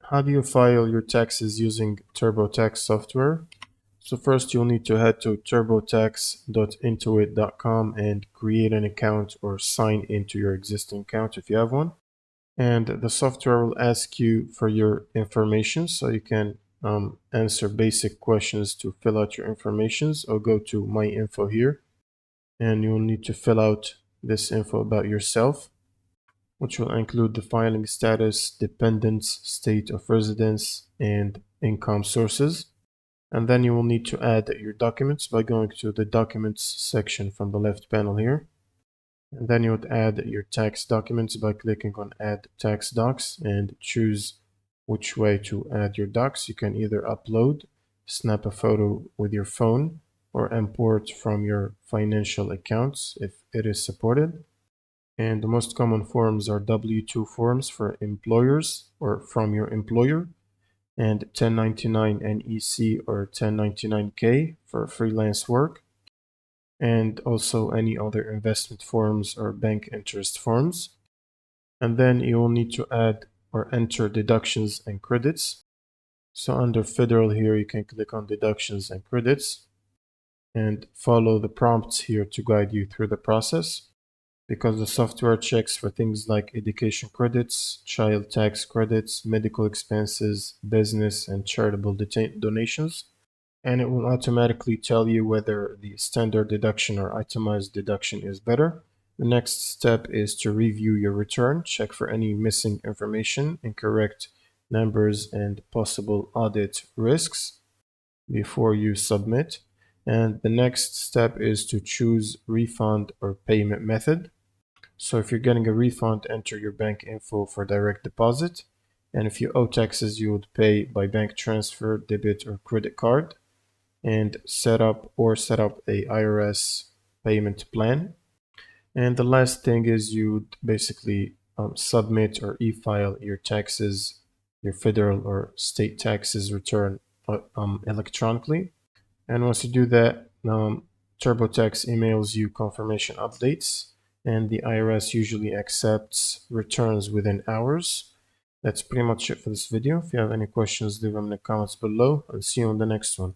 How do you file your taxes using TurboTax software? So first you'll need to head to turbotax.intuit.com and create an account or sign into your existing account if you have one. And the software will ask you for your information, so you can answer basic questions to fill out your informations, or go to My Info here, and you'll need to fill out this info about yourself, which will include the filing status, dependents, state of residence, and income sources. And then you will need to add your documents by going to the Documents section from the left panel here. And then you would add your tax documents by clicking on Add Tax Docs and choose which way to add your docs. You can either upload, snap a photo with your phone, or import from your financial accounts if it is supported. And the most common forms are W-2 forms for employers or from your employer, and 1099 NEC or 1099K for freelance work, and also any other investment forms or bank interest forms. And then you will need to add or enter deductions and credits. So under federal here, you can click on deductions and credits and follow the prompts here to guide you through the process, because the software checks for things like education credits, child tax credits, medical expenses, business and charitable donations. And it will automatically tell you whether the standard deduction or itemized deduction is better. The next step is to review your return, check for any missing information, incorrect numbers, and possible audit risks before you submit. And the next step is to choose refund or payment method. So if you're getting a refund, enter your bank info for direct deposit. And if you owe taxes, you would pay by bank transfer, debit, or credit card, and set up a IRS payment plan. And the last thing is you'd basically submit or e-file your taxes, your federal or state taxes return electronically. And once you do that, TurboTax emails you confirmation updates, and the IRS usually accepts returns within hours. That's pretty much it for this video. If you have any questions, leave them in the comments below, and see you on the next one.